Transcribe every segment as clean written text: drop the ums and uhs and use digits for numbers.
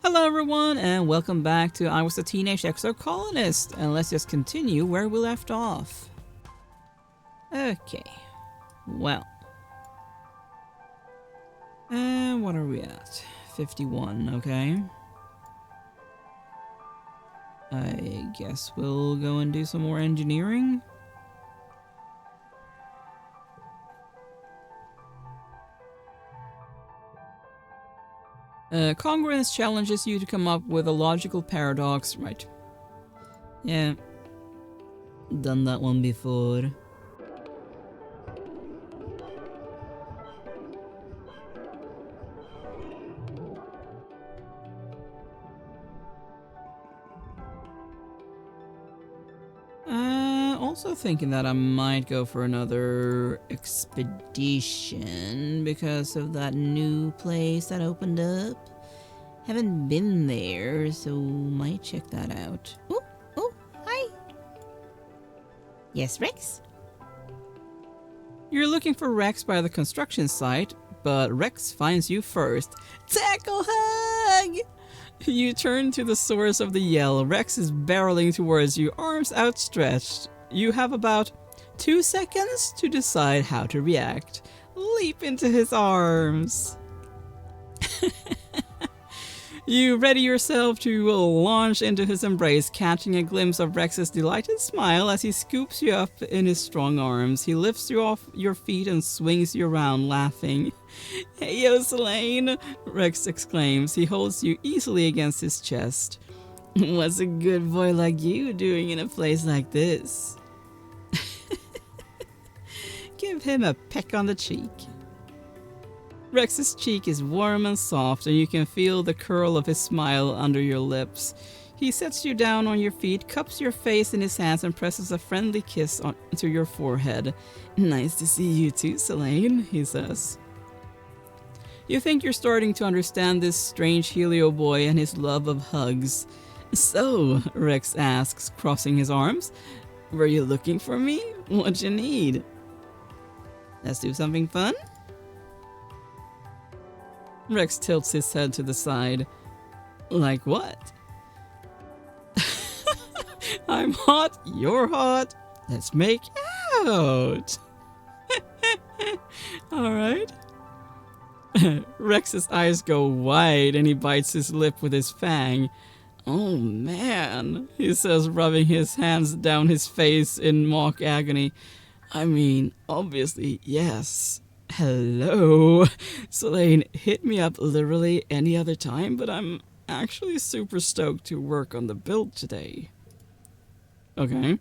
Hello everyone, and welcome back to I Was a Teenage Exocolonist, and let's just continue where we left off. Okay, well. And what are we at? 51, okay. I guess we'll go and do some more engineering. Congruence challenges you to come up with a logical paradox, right? Yeah. Done that one before. Also thinking that I might go for another expedition because of that new place that opened up. Haven't been there, so might check that out. Oh, hi. Yes, Rex? You're looking for Rex by the construction site, but Rex finds you first. Tackle hug! You turn to the source of the yell. Rex is barreling towards you, arms outstretched. You have about 2 seconds to decide how to react. Leap into his arms. You ready yourself to launch into his embrace, catching a glimpse of Rex's delighted smile as he scoops you up in his strong arms. He lifts you off your feet and swings you around, laughing. Hey, yo, Selene, Rex exclaims. He holds you easily against his chest. What's a good boy like you doing in a place like this? Give him a peck on the cheek. Rex's cheek is warm and soft, and you can feel the curl of his smile under your lips. He sets you down on your feet, cups your face in his hands, and presses a friendly kiss onto your forehead. Nice to see you too, Selene, he says. You think you're starting to understand this strange Helio boy and his love of hugs. So, Rex asks, crossing his arms, were you looking for me? What'd you need? Let's do something fun? Rex tilts his head to the side. Like what? I'm hot, you're hot. Let's make out. Alright. Rex's eyes go wide and he bites his lip with his fang. Oh man, he says, rubbing his hands down his face in mock agony. I mean, obviously, yes. Hello. Selene, hit me up literally any other time, but I'm actually super stoked to work on the build today. Okay.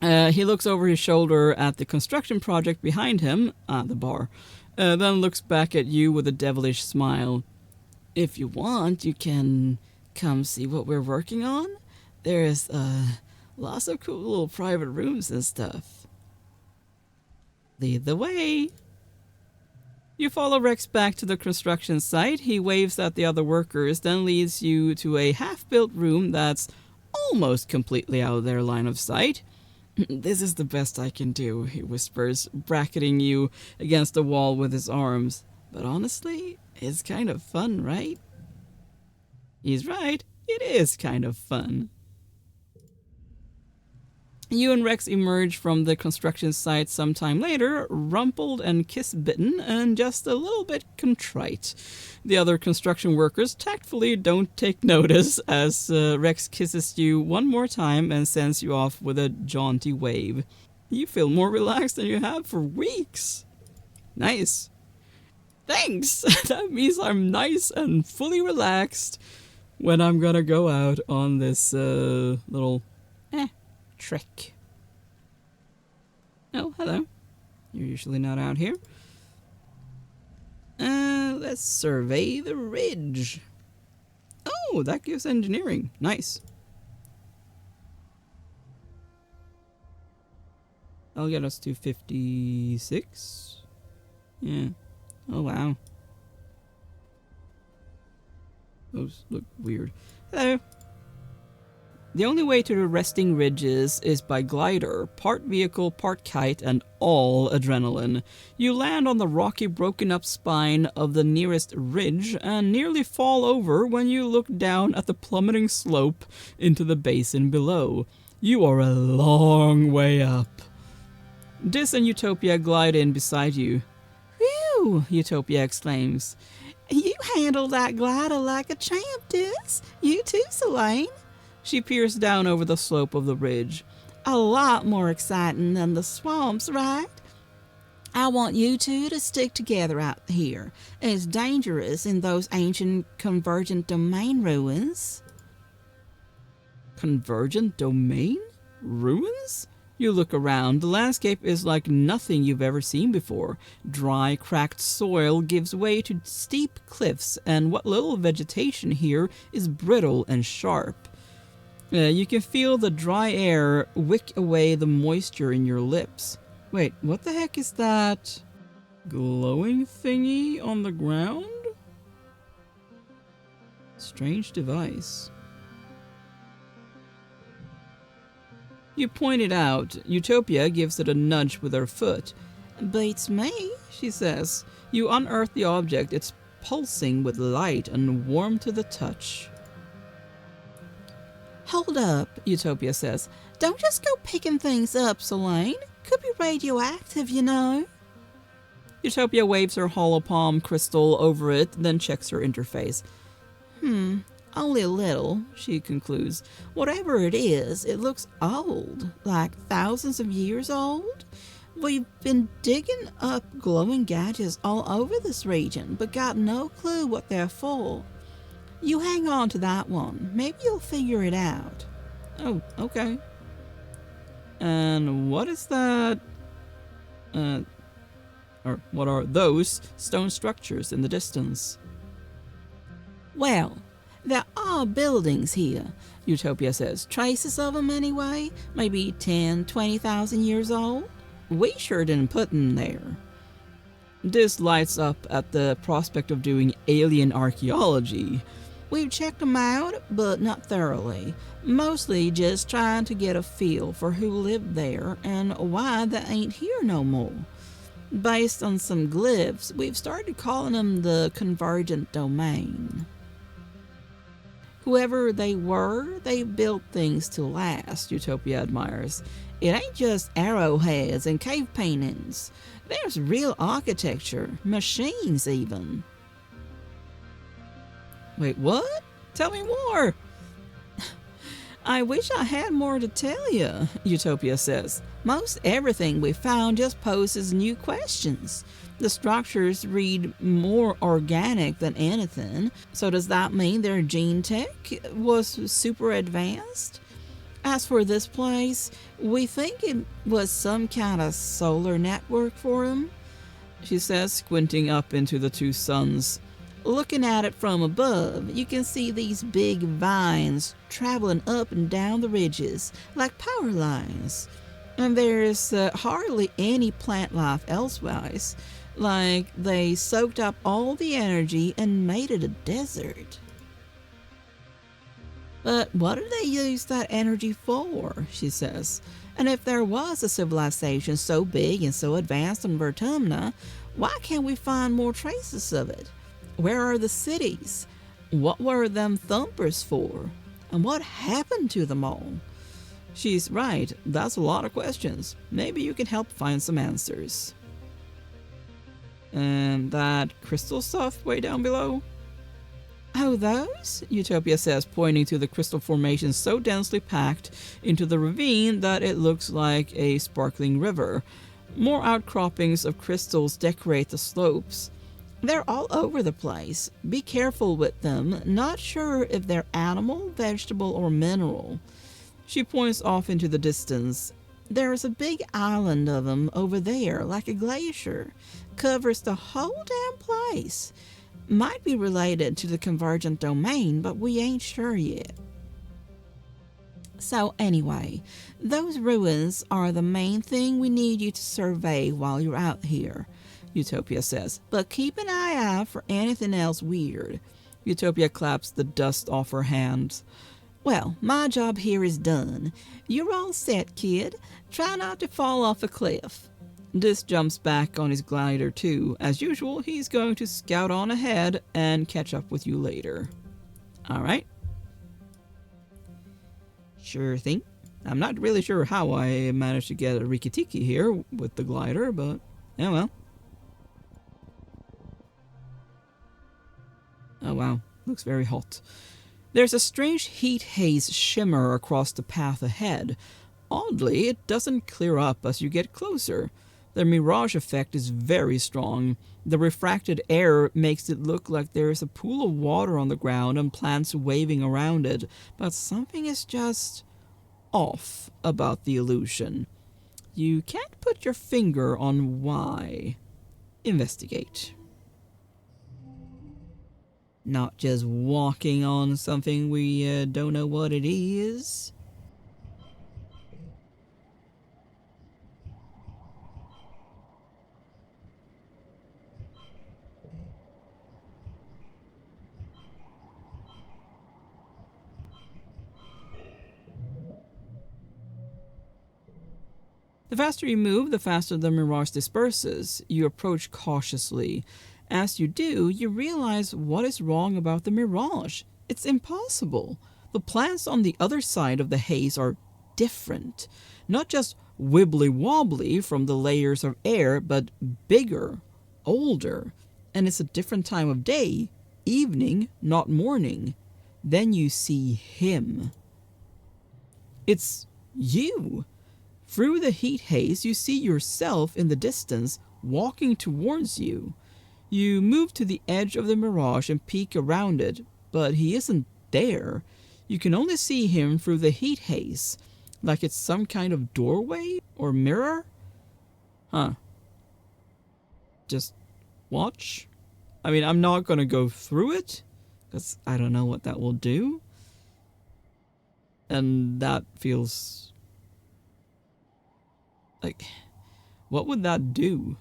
He looks over his shoulder at the construction project behind him, the bar, then looks back at you with a devilish smile. If you want, you can come see what we're working on. There's lots of cool little private rooms and stuff. Lead the way. You follow Rex back to the construction site. He waves at the other workers, then leads you to a half-built room that's almost completely out of their line of sight. This is the best I can do, he whispers, bracketing you against the wall with his arms. But honestly, it's kind of fun, right? He's right. It is kind of fun. You and Rex emerge from the construction site sometime later, rumpled and kiss-bitten, and just a little bit contrite. The other construction workers tactfully don't take notice as Rex kisses you one more time and sends you off with a jaunty wave. You feel more relaxed than you have for weeks. Nice. Thanks! That means I'm nice and fully relaxed when I'm gonna go out on this little trick. Oh, hello. You're usually not out here. Let's survey the ridge. Oh, that gives engineering. Nice. I'll get us to 56. Yeah. Oh, wow. Those look weird. Hello. The only way to the Wresting Ridges is by glider, part vehicle, part kite, and all adrenaline. You land on the rocky, broken-up spine of the nearest ridge and nearly fall over when you look down at the plummeting slope into the basin below. You are a long way up. Dis and Utopia glide in beside you. Phew, Utopia exclaims. You handled that glider like a champ, Dis. You too, Selene. She peers down over the slope of the ridge. A lot more exciting than the swamps, right? I want you two to stick together out here. It's dangerous in those ancient convergent domain ruins. Convergent domain? Ruins? You look around. The landscape is like nothing you've ever seen before. Dry, cracked soil gives way to steep cliffs, and what little vegetation here is brittle and sharp. You can feel the dry air wick away the moisture in your lips. Wait, what the heck is that glowing thingy on the ground? Strange device. You point it out. Utopia gives it a nudge with her foot. Beats me, she says. You unearth the object. It's pulsing with light and warm to the touch. Hold up, Utopia says. Don't just go picking things up, Selene. Could be radioactive, you know. Utopia waves her hollow palm crystal over it, then checks her interface. Only a little, she concludes. Whatever it is, it looks old, like thousands of years old. We've been digging up glowing gadgets all over this region, but got no clue what they're for. You hang on to that one. Maybe you'll figure it out. Oh, okay. And what is that? Or what are those stone structures in the distance? Well, there are buildings here, Utopia says. Traces of them anyway. Maybe 10, 20,000 years old. We sure didn't put them there. This lights up at the prospect of doing alien archaeology. We've checked them out, but not thoroughly. Mostly just trying to get a feel for who lived there and why they ain't here no more. Based on some glyphs, we've started calling them the Convergent Domain. Whoever they were, they built things to last, Utopia admires. It ain't just arrowheads and cave paintings. There's real architecture, machines even. Wait, what? Tell me more! I wish I had more to tell you, Utopia says. Most everything we found just poses new questions. The structures read more organic than anything, so does that mean their gene tech was super advanced? As for this place, we think it was some kind of solar network for them, she says, squinting up into the two suns. Looking at it from above, you can see these big vines traveling up and down the ridges like power lines. And there's hardly any plant life elsewise, like they soaked up all the energy and made it a desert. But what did they use that energy for, she says. And if there was a civilization so big and so advanced in Vertumna, why can't we find more traces of it? Where are the cities? What were them thumpers for? And what happened to them all? She's right. That's a lot of questions. Maybe you can help find some answers. And that crystal stuff way down below? Oh, those? Utopia says, pointing to the crystal formation so densely packed into the ravine that it looks like a sparkling river. More outcroppings of crystals decorate the slopes. They're all over the place. Be careful with them. Not sure if they're animal, vegetable, or mineral. She points off into the distance. There's a big island of them over there, like a glacier. Covers the whole damn place. Might be related to the Convergent Domain, but we ain't sure yet. So anyway, those ruins are the main thing we need you to survey while you're out here, Utopia says. But keep an eye out for anything else weird. Utopia claps the dust off her hands. Well, my job here is done. You're all set, kid. Try not to fall off a cliff. Dis jumps back on his glider too. As usual, he's going to scout on ahead and catch up with you later. Alright. Sure thing. I'm not really sure how I managed to get a Rikitiki here with the glider, but yeah, well. Oh wow, looks very hot. There's a strange heat haze shimmer across the path ahead. Oddly, it doesn't clear up as you get closer. The mirage effect is very strong. The refracted air makes it look like there is a pool of water on the ground and plants waving around it, but something is just off about the illusion. You can't put your finger on why. Investigate. Not just walking on something we don't know what it is. The faster you move, the faster the mirage disperses. You approach cautiously. As you do, you realize what is wrong about the mirage. It's impossible. The plants on the other side of the haze are different. Not just wibbly-wobbly from the layers of air, but bigger, older. And it's a different time of day. Evening, not morning. Then you see him. It's you. Through the heat haze, you see yourself in the distance, walking towards you. You move to the edge of the mirage and peek around it, but he isn't there. You can only see him through the heat haze, like it's some kind of doorway or mirror. Huh. Just watch. I mean, I'm not gonna go through it, because I don't know what that will do. And that feels... like, what would that do?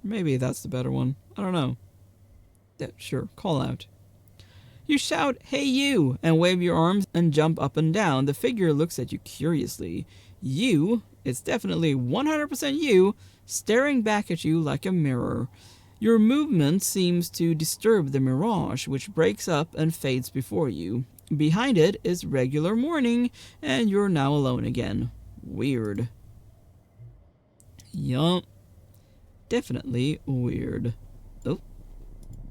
Maybe that's the better one. I don't know. Yeah, sure, call out. You shout, "Hey you!" and wave your arms and jump up and down. The figure looks at you curiously. It's definitely 100% you, staring back at you like a mirror. Your movement seems to disturb the mirage, which breaks up and fades before you. Behind it is regular morning, and you're now alone again. Weird. Yup. Definitely weird. Oh,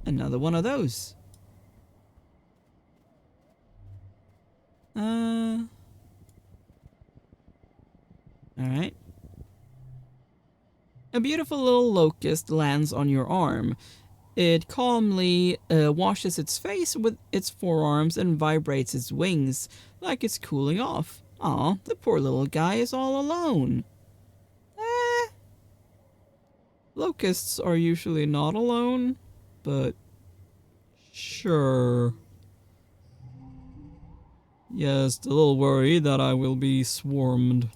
another one of those. Alright. A beautiful little locust lands on your arm. It calmly washes its face with its forearms and vibrates its wings like it's cooling off. Aw, the poor little guy is all alone. Locusts are usually not alone, but sure. Yes, a little worried that I will be swarmed.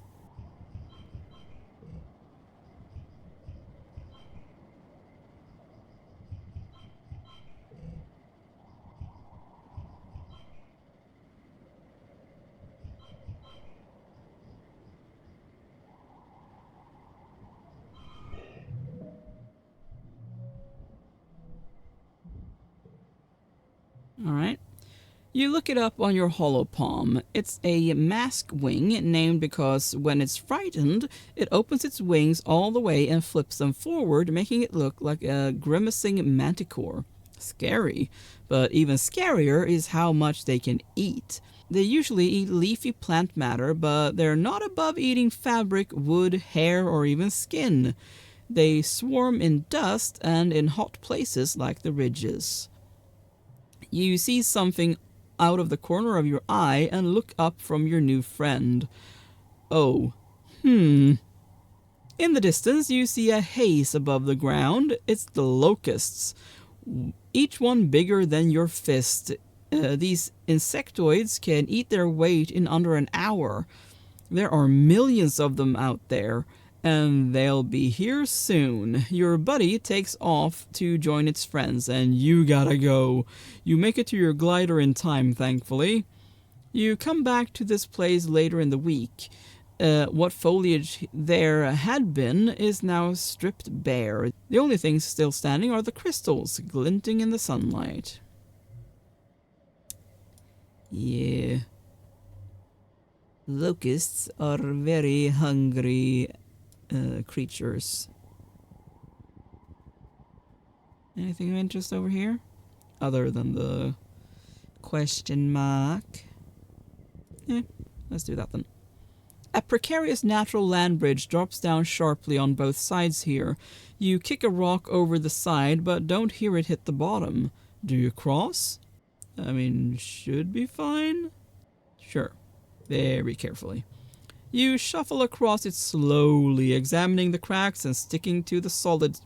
Alright. You look it up on your holopalm. It's a mask wing named because when it's frightened, it opens its wings all the way and flips them forward, making it look like a grimacing manticore. Scary. But even scarier is how much they can eat. They usually eat leafy plant matter, but they're not above eating fabric, wood, hair, or even skin. They swarm in dust and in hot places like the ridges. You see something out of the corner of your eye and look up from your new friend. Oh. In the distance, you see a haze above the ground. It's the locusts. Each one bigger than your fist. These insectoids can eat their weight in under an hour. There are millions of them out there, And they'll be here soon. Your buddy takes off to join its friends, and you gotta go. You make it to your glider in time, thankfully. You come back to this place later in the week. What foliage there had been is now stripped bare. The only things still standing are the crystals, glinting in the sunlight. Yeah. Locusts are very hungry creatures. Anything of interest over here? Other than the question mark. Let's do that then. A precarious natural land bridge drops down sharply on both sides here. You kick a rock over the side, but don't hear it hit the bottom. Do you cross? I mean, should be fine. Sure. Very carefully. You shuffle across it slowly, examining the cracks and sticking to the solid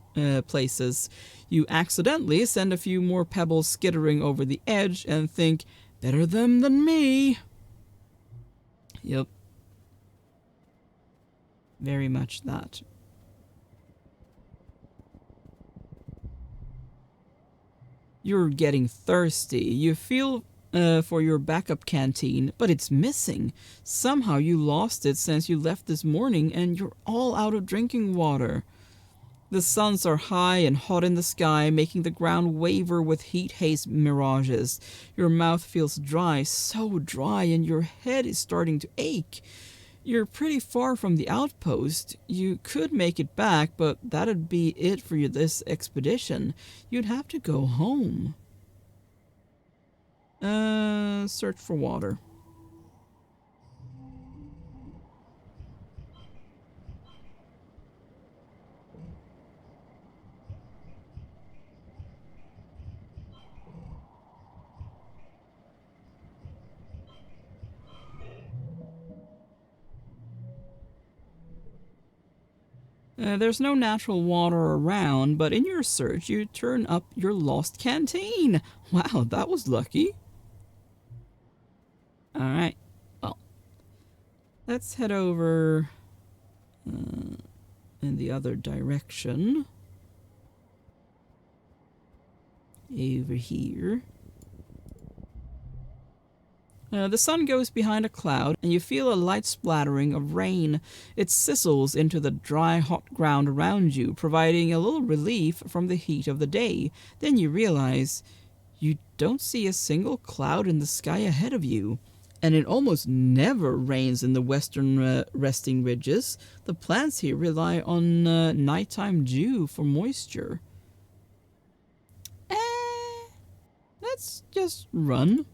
places. You accidentally send a few more pebbles skittering over the edge and think, better them than me. Yep. Very much that. You're getting thirsty. You feel for your backup canteen, but it's missing. Somehow you lost it since you left this morning and you're all out of drinking water. The suns are high and hot in the sky, making the ground waver with heat haze mirages. Your mouth feels dry, so dry, and your head is starting to ache. You're pretty far from the outpost. You could make it back, but that'd be it for this expedition. You'd have to go home. Search for water. There's no natural water around, but in your search, you turn up your lost canteen. Wow, that was lucky. Alright, well, let's head over in the other direction. Over here. The sun goes behind a cloud, and you feel a light splattering of rain. It sizzles into the dry, hot ground around you, providing a little relief from the heat of the day. Then you realize you don't see a single cloud in the sky ahead of you. And it almost never rains in the western Wresting Ridges. The plants here rely on nighttime dew for moisture. Let's just run.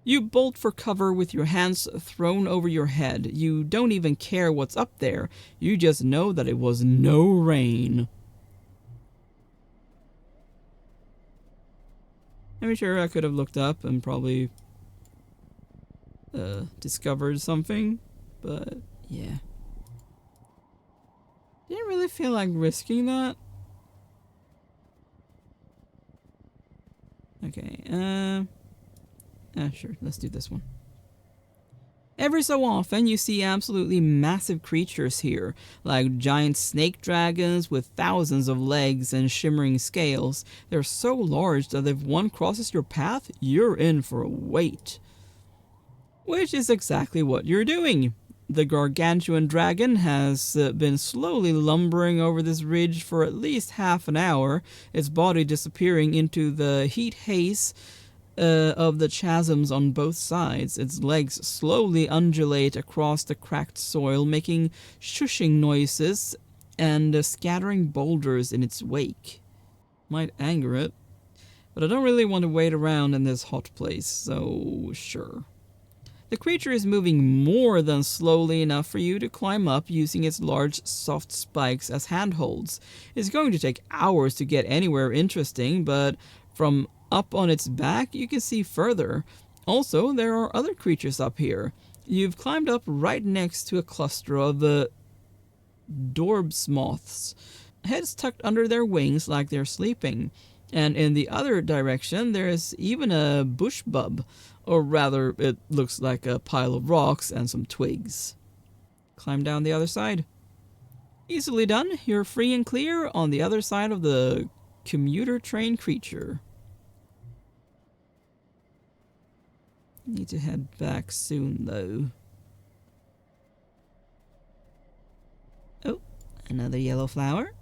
You bolt for cover with your hands thrown over your head. You don't even care what's up there. You just know that it was no rain. I'm sure I could have looked up and probably discovered something, but yeah. Didn't really feel like risking that. Okay, sure, let's do this one. Every so often, you see absolutely massive creatures here, like giant snake dragons with thousands of legs and shimmering scales. They're so large that if one crosses your path, you're in for a wait. Which is exactly what you're doing. The gargantuan dragon has been slowly lumbering over this ridge for at least half an hour, its body disappearing into the heat haze of the chasms on both sides. Its legs slowly undulate across the cracked soil, making shushing noises and scattering boulders in its wake. Might anger it, but I don't really want to wait around in this hot place, so sure. The creature is moving more than slowly enough for you to climb up using its large, soft spikes as handholds. It's going to take hours to get anywhere interesting, but from up on its back, you can see further. Also, there are other creatures up here. You've climbed up right next to a cluster of the Dorbs moths, heads tucked under their wings like they're sleeping. And in the other direction, there is even a bush bub, or rather, it looks like a pile of rocks and some twigs. Climb down the other side. Easily done. You're free and clear on the other side of the commuter train creature. Need to head back soon, though. Oh, another yellow flower.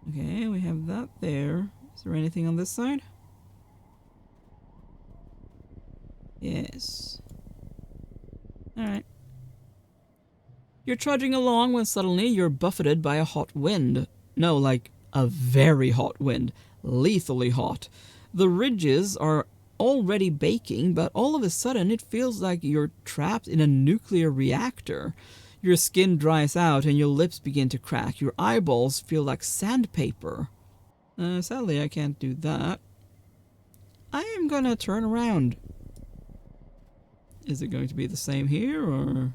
Okay, we have that there. Is there anything on this side? Yes. Alright. You're trudging along when suddenly you're buffeted by a hot wind. No, like a very hot wind. Lethally hot. The ridges are already baking, but all of a sudden it feels like you're trapped in a nuclear reactor. Your skin dries out and your lips begin to crack. Your eyeballs feel like sandpaper. Sadly, I can't do that. I am gonna turn around. Is it going to be the same here, or...?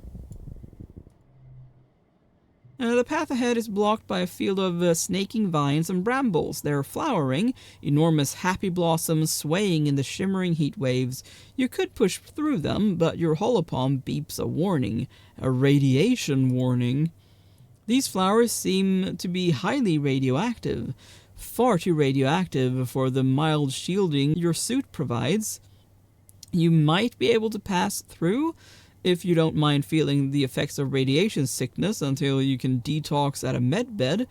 The path ahead is blocked by a field of snaking vines and brambles. They're flowering, enormous happy blossoms swaying in the shimmering heat waves. You could push through them, but your holopalm beeps a warning. A radiation warning. These flowers seem to be highly radioactive. Far too radioactive for the mild shielding your suit provides. You might be able to pass through, if you don't mind feeling the effects of radiation sickness until you can detox at a med bed.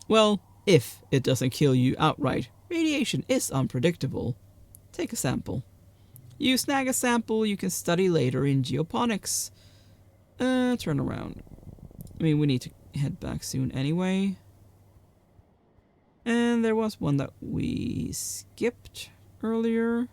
Well, if it doesn't kill you outright. Radiation is unpredictable. Take a sample. You snag a sample you can study later in geoponics. Turn around. I mean, we need to head back soon anyway. And there was one that we skipped earlier.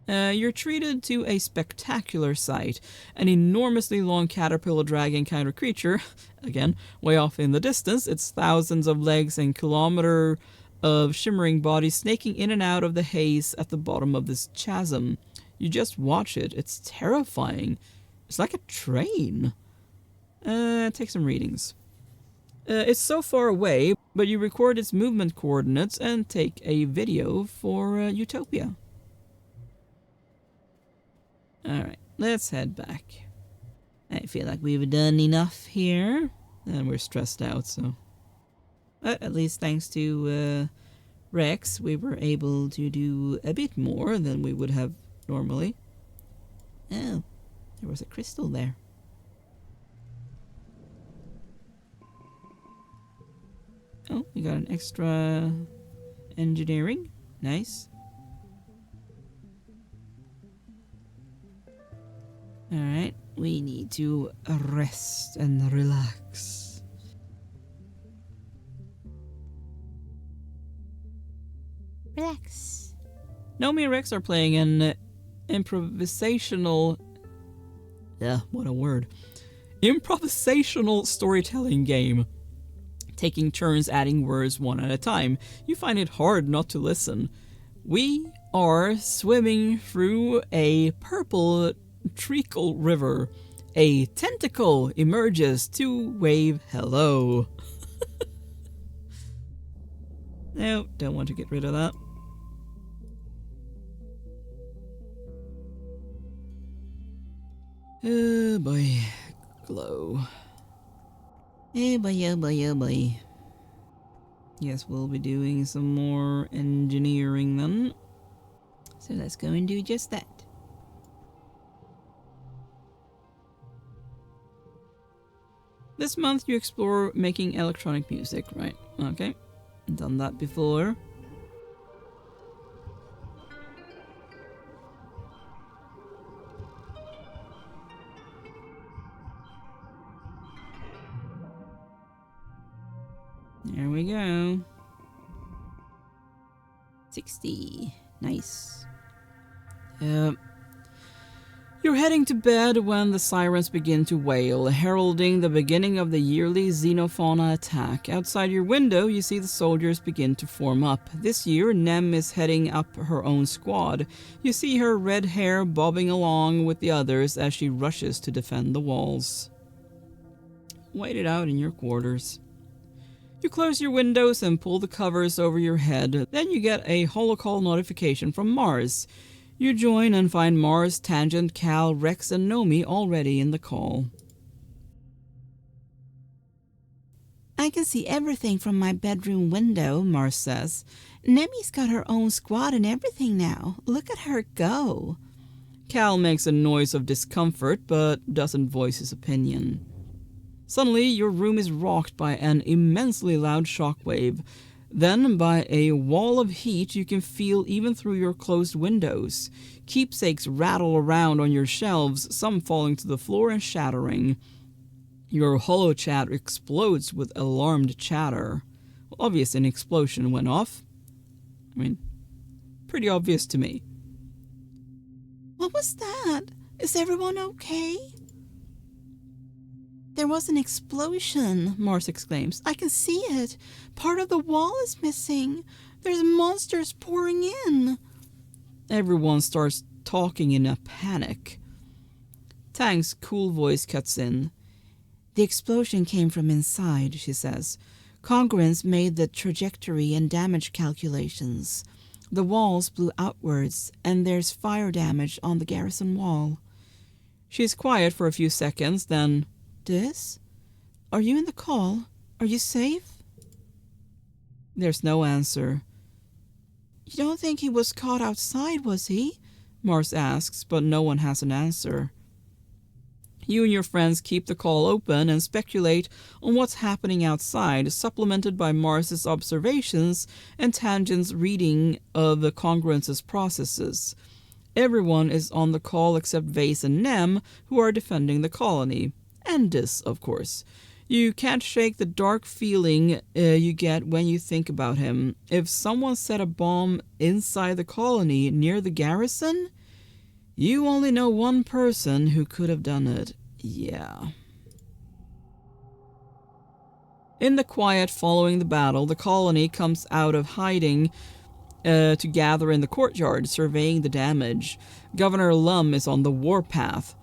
You're treated to a spectacular sight. An enormously long caterpillar dragon kind of creature. Again, way off in the distance. It's thousands of legs and kilometer of shimmering body snaking in and out of the haze at the bottom of this chasm. You just watch it. It's terrifying. It's like a train. Take some readings. It's so far away, but you record its movement coordinates and take a video for Utopia. Alright, let's head back. I feel like we've done enough here. And we're stressed out, so... But at least thanks to Rex, we were able to do a bit more than we would have normally. Oh, there was a crystal there. Oh, we got an extra engineering. Nice. Alright, we need to rest and relax. Relax. Nomi and Rex are playing an improvisational... what a word. Improvisational storytelling game. Taking turns adding words one at a time. You find it hard not to listen. We are swimming through a purple treacle river. A tentacle emerges to wave hello. No, don't want to get rid of that. Oh boy, glow. Oh boy, oh boy, oh boy. Yes, we'll be doing some more engineering then. So let's go and do just that. This month you explore making electronic music, right? Okay, done that before. There we go. 60. Nice. You're heading to bed when the sirens begin to wail, heralding the beginning of the yearly xenofauna attack. Outside your window, you see the soldiers begin to form up. This year, Nem is heading up her own squad. You see her red hair bobbing along with the others as she rushes to defend the walls. Wait it out in your quarters. You close your windows and pull the covers over your head. Then you get a holocall notification from Mars. You join and find Mars, Tangent, Cal, Rex, and Nomi already in the call. I can see everything from my bedroom window, Mars says. Nemi's got her own squad and everything now. Look at her go. Cal makes a noise of discomfort, but doesn't voice his opinion. Suddenly, your room is rocked by an immensely loud shockwave. Then, by a wall of heat you can feel even through your closed windows. Keepsakes rattle around on your shelves, some falling to the floor and shattering. Your holochat explodes with alarmed chatter. Obviously an explosion went off. I mean, pretty obvious to me. What was that? Is everyone okay? There was an explosion, Mars exclaims. I can see it. Part of the wall is missing. There's monsters pouring in. Everyone starts talking in a panic. Tang's cool voice cuts in. The explosion came from inside, she says. Congruence made the trajectory and damage calculations. The walls blew outwards, and there's fire damage on the garrison wall. She's quiet for a few seconds, then... Diz? Are you in the call? Are you safe? There's no answer. You don't think he was caught outside, was he? Mars asks, but no one has an answer. You and your friends keep the call open and speculate on what's happening outside, supplemented by Mars's observations and Tangent's reading of the Congruence's processes. Everyone is on the call except Vase and Nem, who are defending the colony. And Dis, of course. You can't shake the dark feeling you get when you think about him. If someone set a bomb inside the colony near the garrison, you only know one person who could have done it. Yeah. In the quiet following the battle, the colony comes out of hiding to gather in the courtyard, surveying the damage. Governor Lum is on the warpath.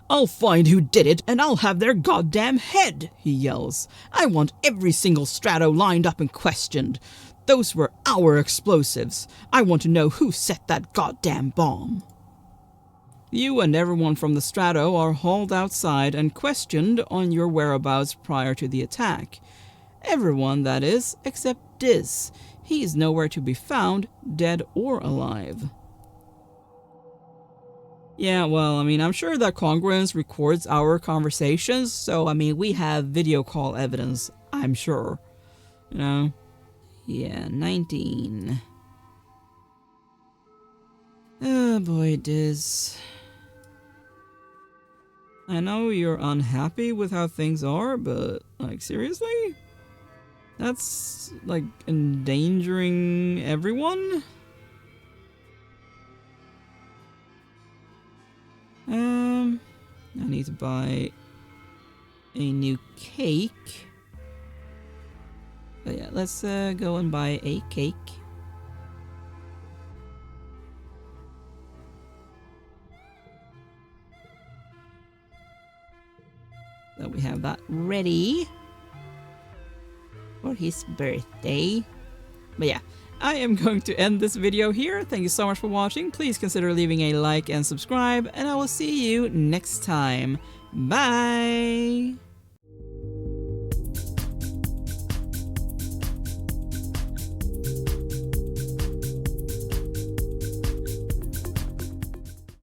"I'll find who did it, and I'll have their goddamn head," he yells. "I want every single strato lined up and questioned. Those were our explosives. I want to know who set that goddamn bomb." You and everyone from the strato are hauled outside and questioned on your whereabouts prior to the attack. Everyone, that is, except Diz. He is nowhere to be found, dead or alive. Yeah, well, I mean, I'm sure that Congruence records our conversations, so, I mean, we have video call evidence, I'm sure. You know? Yeah, 19. Oh boy, Diz. I know you're unhappy with how things are, but, like, seriously? That's, like, endangering everyone? I need to buy a new cake. But yeah, let's go and buy a cake. So we have that ready for his birthday. But yeah, I am going to end this video here. Thank you so much for watching. Please consider leaving a like and subscribe, and I will see you next time. Bye!